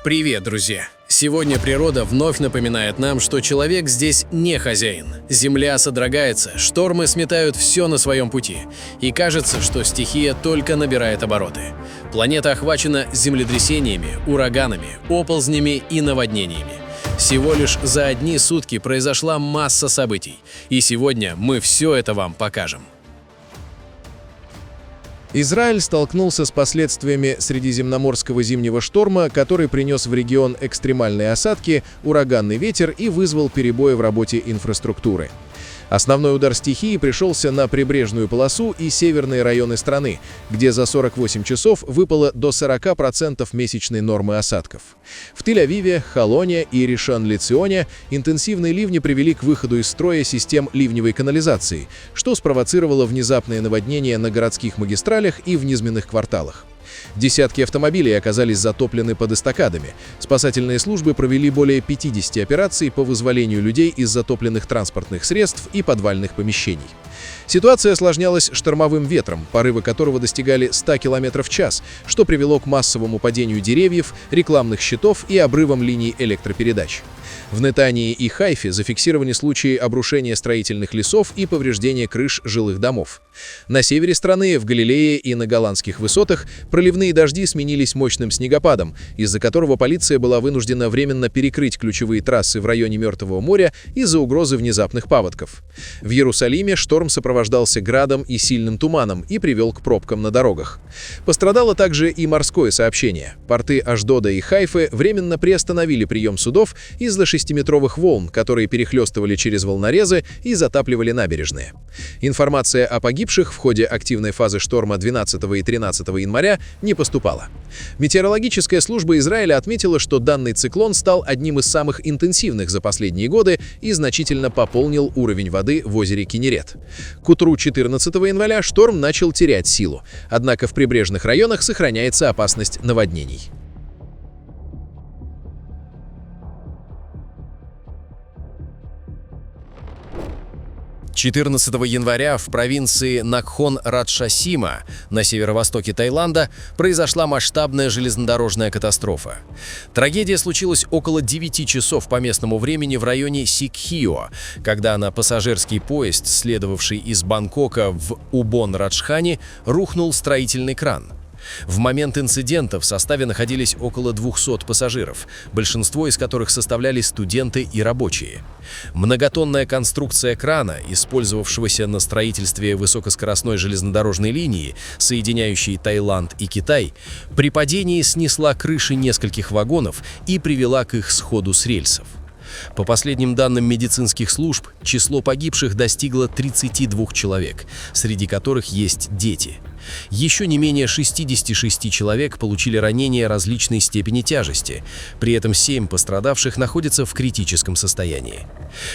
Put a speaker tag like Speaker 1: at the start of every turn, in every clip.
Speaker 1: Привет, друзья! Сегодня природа вновь напоминает нам, что человек здесь не хозяин. Земля содрогается, штормы сметают все на своем пути. И кажется, что стихия только набирает обороты. Планета охвачена землетрясениями, ураганами, оползнями и наводнениями. Всего лишь за одни сутки произошла масса событий. И сегодня мы все это вам покажем.
Speaker 2: Израиль столкнулся с последствиями средиземноморского зимнего шторма, который принес в регион экстремальные осадки, ураганный ветер и вызвал перебои в работе инфраструктуры. Основной удар стихии пришелся на прибрежную полосу и северные районы страны, где за 48 часов выпало до 40% месячной нормы осадков. В Тель-Авиве, Холоне и Ришон-ле-Ционе интенсивные ливни привели к выходу из строя систем ливневой канализации, что спровоцировало внезапное наводнение на городских магистралях и в низменных кварталах. Десятки автомобилей оказались затоплены под эстакадами. Спасательные службы провели более 50 операций по вызволению людей из затопленных транспортных средств и подвальных помещений. Ситуация осложнялась штормовым ветром, порывы которого достигали 100 км в час, что привело к массовому падению деревьев, рекламных щитов и обрывам линий электропередач. В Нетании и Хайфе зафиксированы случаи обрушения строительных лесов и повреждения крыш жилых домов. На севере страны, в Галилее и на голландских высотах проливные дожди сменились мощным снегопадом, из-за которого полиция была вынуждена временно перекрыть ключевые трассы в районе Мертвого моря из-за угрозы внезапных паводков. В Иерусалиме шторм сопровождался градом и сильным туманом и привел к пробкам на дорогах. Пострадало также и морское сообщение. Порты Ашдода и Хайфы временно приостановили прием судов из-за 6-метровых волн, которые перехлестывали через волнорезы и затапливали набережные. Информация о погибших в ходе активной фазы шторма 12 и 13 января не поступала. Метеорологическая служба Израиля отметила, что данный циклон стал одним из самых интенсивных за последние годы и значительно пополнил уровень воды в озере Кинерет. К утру 14 января шторм начал терять силу, однако в прибрежных районах сохраняется опасность наводнений.
Speaker 1: 14 января в провинции Накхон-Раджшасима на северо-востоке Таиланда произошла масштабная железнодорожная катастрофа. Трагедия случилась около 9 часов по местному времени в районе Сикхио, когда на пассажирский поезд, следовавший из Бангкока в Убон-Раджхани, рухнул строительный кран. В момент инцидента в составе находились около 200 пассажиров, большинство из которых составляли студенты и рабочие. Многотонная конструкция крана, использовавшегося на строительстве высокоскоростной железнодорожной линии, соединяющей Таиланд и Китай, при падении снесла крыши нескольких вагонов и привела к их сходу с рельсов. По последним данным медицинских служб, число погибших достигло 32 человек, среди которых есть дети. Еще не менее 66 человек получили ранения различной степени тяжести, при этом 7 пострадавших находятся в критическом состоянии.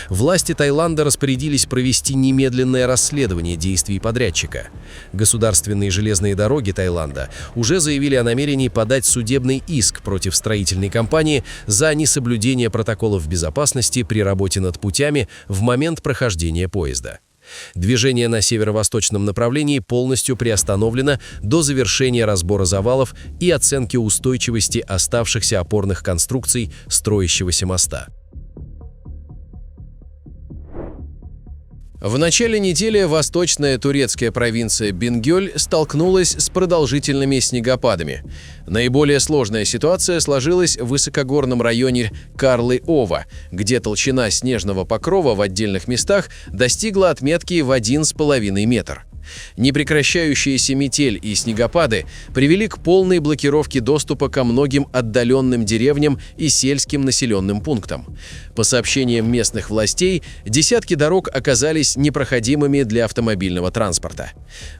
Speaker 1: Власти Таиланда распорядились провести немедленное расследование действий подрядчика. Государственные железные дороги Таиланда уже заявили о намерении подать судебный иск против строительной компании за несоблюдение протоколов безопасности при работе над путями в момент прохождения поезда. Движение на северо-восточном направлении полностью приостановлено до завершения разбора завалов и оценки устойчивости оставшихся опорных конструкций строящегося моста. В начале недели восточная турецкая провинция Бингёль столкнулась с продолжительными снегопадами. Наиболее сложная ситуация сложилась в высокогорном районе Карлы-Ова, где толщина снежного покрова в отдельных местах достигла отметки в 1,5 метра. Непрекращающаяся метель и снегопады привели к полной блокировке доступа ко многим отдаленным деревням и сельским населенным пунктам. По сообщениям местных властей, десятки дорог оказались непроходимыми для автомобильного транспорта.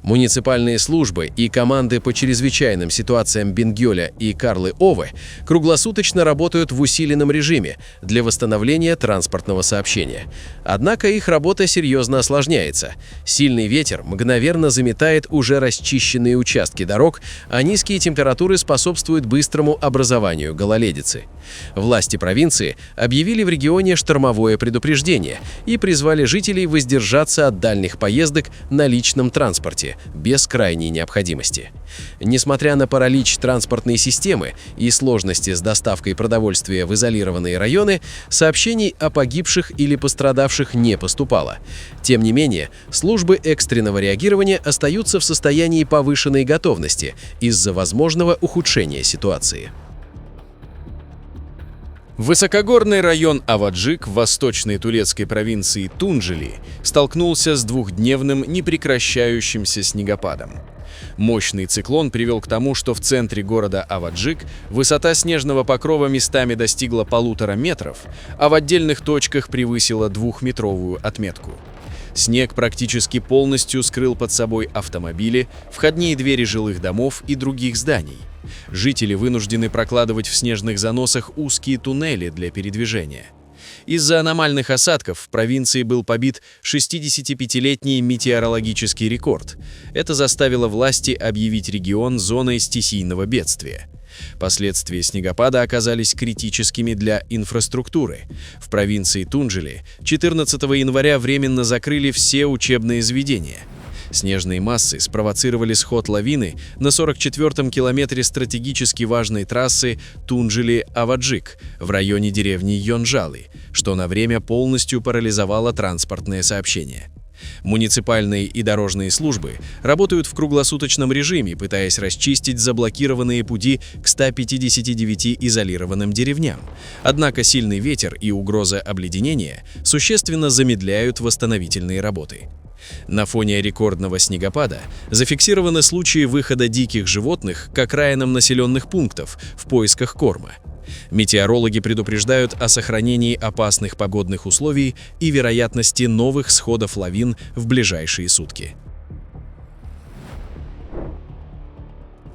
Speaker 1: Муниципальные службы и команды по чрезвычайным ситуациям Бингёля и Карлы-Овы круглосуточно работают в усиленном режиме для восстановления транспортного сообщения. Однако их работа серьезно осложняется. Сильный ветер мгновенно заметает уже расчищенные участки дорог, а низкие температуры способствуют быстрому образованию гололедицы. Власти провинции объявили в регионе штормовое предупреждение и призвали жителей воздержаться от дальних поездок на личном транспорте без крайней необходимости. Несмотря на паралич транспортной системы и сложности с доставкой продовольствия в изолированные районы, сообщений о погибших или пострадавших не поступало. Тем не менее, службы экстренного реагирования остаются в состоянии повышенной готовности из-за возможного ухудшения ситуации.
Speaker 3: Высокогорный район Аваджик в восточной турецкой провинции Тунджели столкнулся с двухдневным непрекращающимся снегопадом. Мощный циклон привел к тому, что в центре города Аваджик высота снежного покрова местами достигла 1,5 метров, а в отдельных точках превысила 2-метровую отметку. Снег практически полностью скрыл под собой автомобили, входные двери жилых домов и других зданий. Жители вынуждены прокладывать в снежных заносах узкие туннели для передвижения. Из-за аномальных осадков в провинции был побит 65-летний метеорологический рекорд. Это заставило власти объявить регион зоной стихийного бедствия. Последствия снегопада оказались критическими для инфраструктуры. В провинции Тунджели 14 января временно закрыли все учебные заведения. Снежные массы спровоцировали сход лавины на 44-м километре стратегически важной трассы Тунджели-Аваджик в районе деревни Йонжалы, что на время полностью парализовало транспортное сообщение. Муниципальные и дорожные службы работают в круглосуточном режиме, пытаясь расчистить заблокированные пути к 159 изолированным деревням. Однако сильный ветер и угроза обледенения существенно замедляют восстановительные работы. На фоне рекордного снегопада зафиксированы случаи выхода диких животных к окраинам населенных пунктов в поисках корма. Метеорологи предупреждают о сохранении опасных погодных условий и вероятности новых сходов лавин в ближайшие сутки.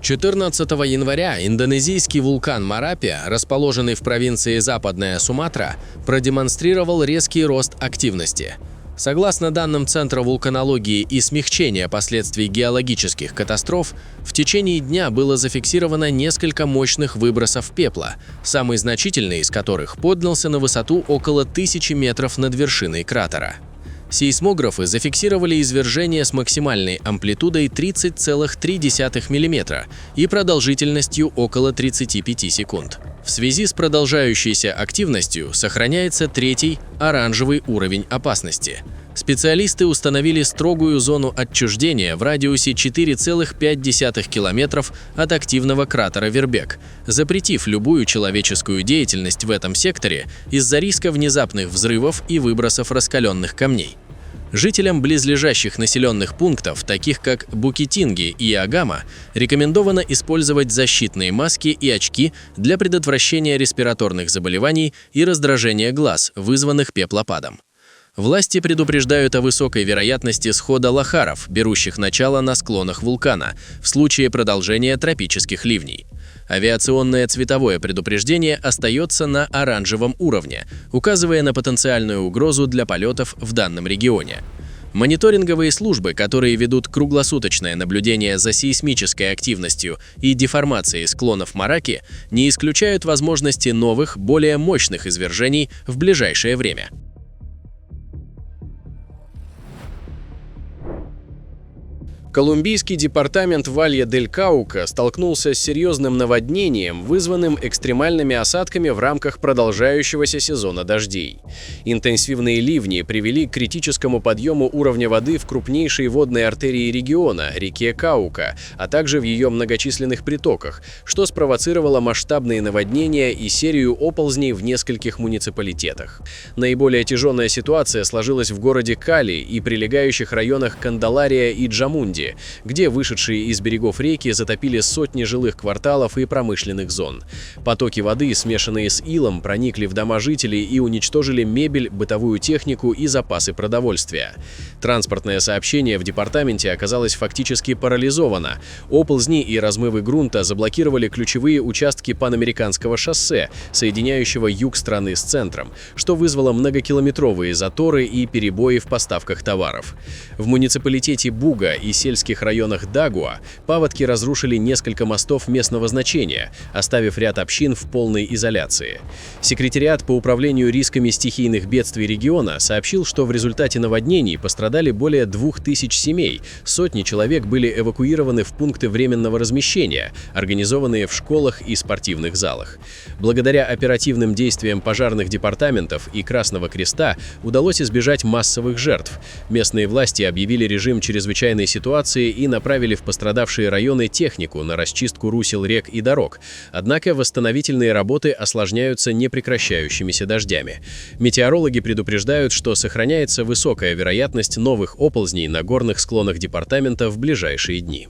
Speaker 1: 14 января индонезийский вулкан Марапи, расположенный в провинции Западная Суматра, продемонстрировал резкий рост активности. Согласно данным Центра вулканологии и смягчения последствий геологических катастроф, в течение дня было зафиксировано несколько мощных выбросов пепла, самый значительный из которых поднялся на высоту около 1000 метров над вершиной кратера. Сейсмографы зафиксировали извержение с максимальной амплитудой 30,3 мм и продолжительностью около 35 секунд. В связи с продолжающейся активностью сохраняется третий, оранжевый уровень опасности. Специалисты установили строгую зону отчуждения в радиусе 4,5 километров от активного кратера Вербек, запретив любую человеческую деятельность в этом секторе из-за риска внезапных взрывов и выбросов раскаленных камней. Жителям близлежащих населенных пунктов, таких как Букитинги и Агама, рекомендовано использовать защитные маски и очки для предотвращения респираторных заболеваний и раздражения глаз, вызванных пеплопадом. Власти предупреждают о высокой вероятности схода лохаров, берущих начало на склонах вулкана, в случае продолжения тропических ливней. Авиационное цветовое предупреждение остается на оранжевом уровне, указывая на потенциальную угрозу для полетов в данном регионе. Мониторинговые службы, которые ведут круглосуточное наблюдение за сейсмической активностью и деформацией склонов Мараки, не исключают возможности новых, более мощных извержений в ближайшее время.
Speaker 3: Колумбийский департамент Валья-дель-Каука столкнулся с серьезным наводнением, вызванным экстремальными осадками в рамках продолжающегося сезона дождей. Интенсивные ливни привели к критическому подъему уровня воды в крупнейшей водной артерии региона – реке Каука, а также в ее многочисленных притоках, что спровоцировало масштабные наводнения и серию оползней в нескольких муниципалитетах. Наиболее тяжелая ситуация сложилась в городе Кали и прилегающих районах Кандалария и Джамунди, где вышедшие из берегов реки затопили сотни жилых кварталов и промышленных зон. Потоки воды, смешанные с илом, проникли в дома жителей и уничтожили мебель, бытовую технику и запасы продовольствия. Транспортное сообщение в департаменте оказалось фактически парализовано. Оползни и размывы грунта заблокировали ключевые участки Панамериканского шоссе, соединяющего юг страны с центром, что вызвало многокилометровые заторы и перебои в поставках товаров. В муниципалитете Буга и сельской сельских районах Дагуа паводки разрушили несколько мостов местного значения, оставив ряд общин в полной изоляции. Секретариат по управлению рисками стихийных бедствий региона сообщил, что в результате наводнений пострадали более 2000 семей, сотни человек были эвакуированы в пункты временного размещения, организованные в школах и спортивных залах. Благодаря оперативным действиям пожарных департаментов и Красного Креста удалось избежать массовых жертв. Местные власти объявили режим чрезвычайной ситуации и направили в пострадавшие районы технику на расчистку русел рек и дорог. Однако восстановительные работы осложняются непрекращающимися дождями. Метеорологи предупреждают, что сохраняется высокая вероятность новых оползней на горных склонах департамента в ближайшие дни.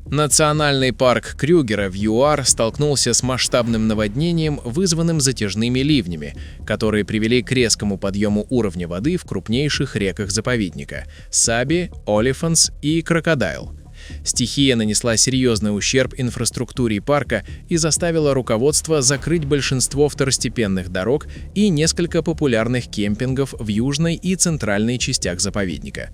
Speaker 4: Национальный парк Крюгера в ЮАР столкнулся с масштабным наводнением, вызванным затяжными ливнями, которые привели к резкому подъему уровня воды в крупнейших реках заповедника – Саби, Олифанс и Крокодайл. Стихия нанесла серьезный ущерб инфраструктуре парка и заставила руководство закрыть большинство второстепенных дорог и несколько популярных кемпингов в южной и центральной частях заповедника.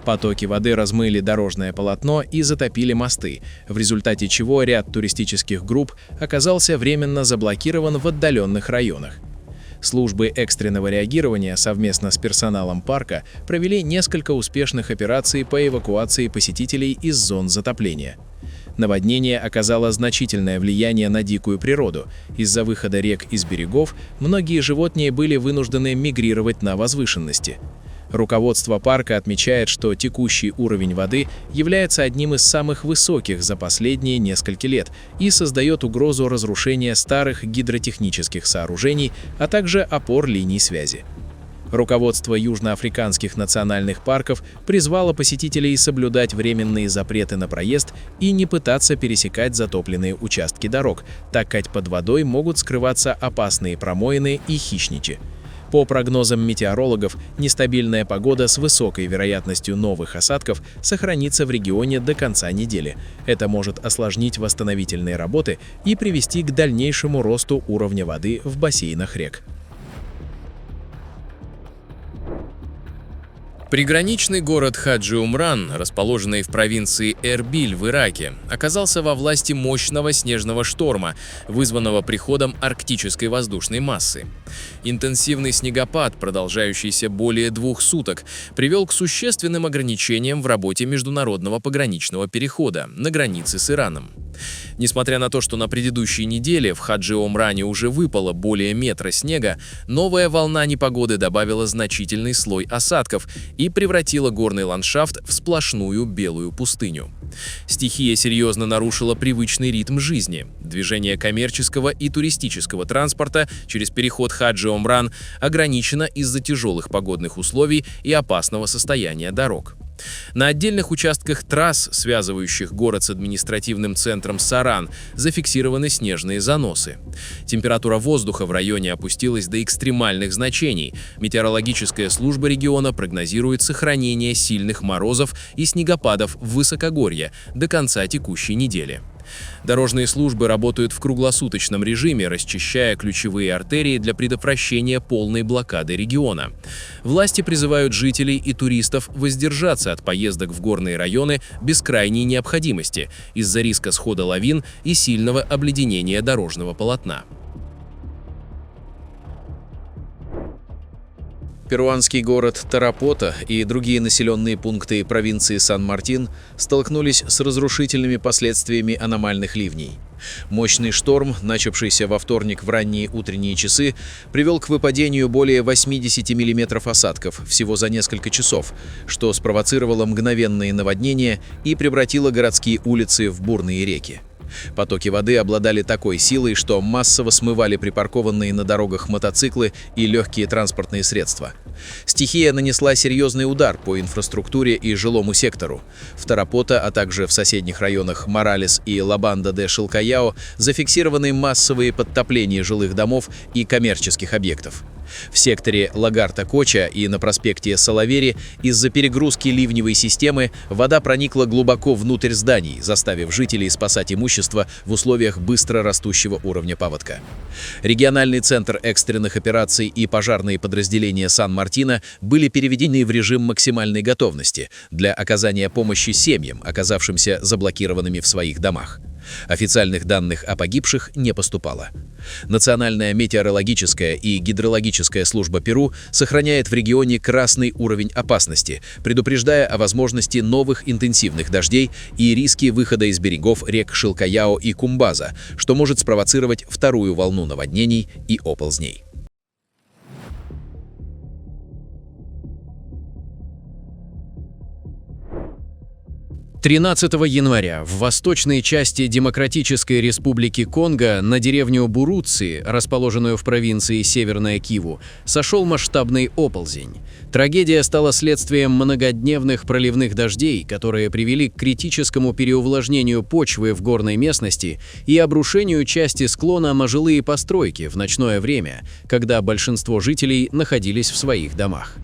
Speaker 4: Потоки воды размыли дорожное полотно и затопили мосты, в результате чего ряд туристических групп оказался временно заблокирован в отдаленных районах. Службы экстренного реагирования совместно с персоналом парка провели несколько успешных операций по эвакуации посетителей из зон затопления. Наводнение оказало значительное влияние на дикую природу. Из-за выхода рек из берегов многие животные были вынуждены мигрировать на возвышенности. Руководство парка отмечает, что текущий уровень воды является одним из самых высоких за последние несколько лет и создает угрозу разрушения старых гидротехнических сооружений, а также опор линий связи. Руководство южноафриканских национальных парков призвало посетителей соблюдать временные запреты на проезд и не пытаться пересекать затопленные участки дорог, так как под водой могут скрываться опасные промоины и хищничи. По прогнозам метеорологов, нестабильная погода с высокой вероятностью новых осадков сохранится в регионе до конца недели. Это может осложнить восстановительные работы и привести к дальнейшему росту уровня воды в бассейнах рек.
Speaker 1: Приграничный город Хаджи-Умран, расположенный в провинции Эрбиль в Ираке, оказался во власти мощного снежного шторма, вызванного приходом арктической воздушной массы. Интенсивный снегопад, продолжающийся более 2 суток, привел к существенным ограничениям в работе международного пограничного перехода на границе с Ираном. Несмотря на то, что на предыдущей неделе в Хаджи-Умране уже выпало более метра снега, новая волна непогоды добавила значительный слой осадков и превратила горный ландшафт в сплошную белую пустыню. Стихия серьезно нарушила привычный ритм жизни. Движение коммерческого и туристического транспорта через переход Хаджи-Умран ограничено из-за тяжелых погодных условий и опасного состояния дорог. На отдельных участках трасс, связывающих город с административным центром Саран, зафиксированы снежные заносы. Температура воздуха в районе опустилась до экстремальных значений. Метеорологическая служба региона прогнозирует сохранение сильных морозов и снегопадов в высокогорье до конца текущей недели. Дорожные службы работают в круглосуточном режиме, расчищая ключевые артерии для предотвращения полной блокады региона. Власти призывают жителей и туристов воздержаться от поездок в горные районы без крайней необходимости из-за риска схода лавин и сильного обледенения дорожного полотна.
Speaker 3: Перуанский город Тарапота и другие населенные пункты провинции Сан-Мартин столкнулись с разрушительными последствиями аномальных ливней. Мощный шторм, начавшийся во вторник в ранние утренние часы, привел к выпадению более 80 мм осадков всего за несколько часов, что спровоцировало мгновенные наводнения и превратило городские улицы в бурные реки. Потоки воды обладали такой силой, что массово смывали припаркованные на дорогах мотоциклы и легкие транспортные средства. Стихия нанесла серьезный удар по инфраструктуре и жилому сектору. В Тарапота, а также в соседних районах Моралес и Лабанда-де-Шилкаяо зафиксированы массовые подтопления жилых домов и коммерческих объектов.
Speaker 4: В секторе Лагарта-Коча и на проспекте Салавери из-за перегрузки ливневой системы вода проникла глубоко внутрь зданий, заставив жителей спасать имущество в условиях быстро растущего уровня паводка. Региональный центр экстренных операций и пожарные подразделения Сан-Мартино были переведены в режим максимальной готовности для оказания помощи семьям, оказавшимся заблокированными в своих домах. Официальных данных о погибших не поступало. Национальная метеорологическая и гидрологическая служба Перу сохраняет в регионе красный уровень опасности, предупреждая о возможности новых интенсивных дождей и риске выхода из берегов рек Шилкаяо и Кумбаза, что может спровоцировать вторую волну наводнений и оползней. 13 января в восточной части Демократической Республики Конго на деревню Буруци, расположенную в провинции Северная Киву, сошел масштабный оползень. Трагедия стала следствием многодневных проливных дождей, которые привели к критическому переувлажнению почвы в горной местности и обрушению части склона на жилые постройки в ночное время, когда большинство жителей находились в своих домах.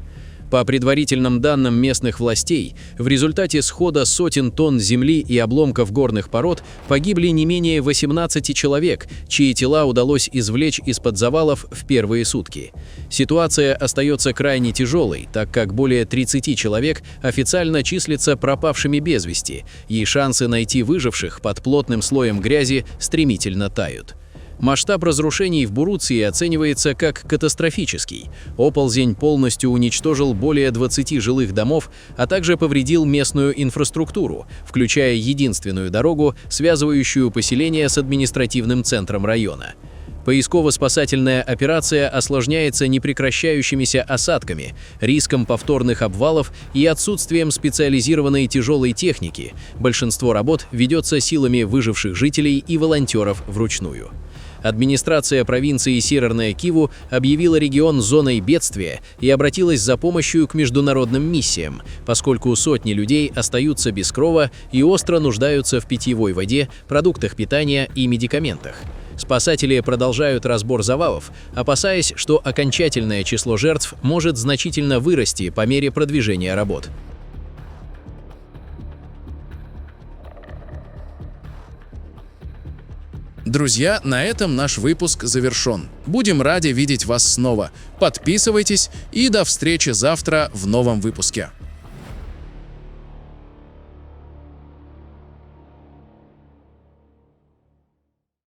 Speaker 4: По предварительным данным местных властей, в результате схода сотен тонн земли и обломков горных пород погибли не менее 18 человек, чьи тела удалось извлечь из-под завалов в первые сутки. Ситуация остается крайне тяжелой, так как более 30 человек официально числятся пропавшими без вести, и шансы найти выживших под плотным слоем грязи стремительно тают. Масштаб разрушений в Буруции оценивается как катастрофический. Оползень полностью уничтожил более 20 жилых домов, а также повредил местную инфраструктуру, включая единственную дорогу, связывающую поселение с административным центром района. Поисково-спасательная операция осложняется непрекращающимися осадками, риском повторных обвалов и отсутствием специализированной тяжелой техники. Большинство работ ведется силами выживших жителей и волонтеров вручную. Администрация провинции Северная Киву объявила регион зоной бедствия и обратилась за помощью к международным миссиям, поскольку сотни людей остаются без крова и остро нуждаются в питьевой воде, продуктах питания и медикаментах. Спасатели продолжают разбор завалов, опасаясь, что окончательное число жертв может значительно вырасти по мере продвижения работ.
Speaker 5: Друзья, на этом наш выпуск завершен. Будем рады видеть вас снова. Подписывайтесь и до встречи завтра в новом выпуске.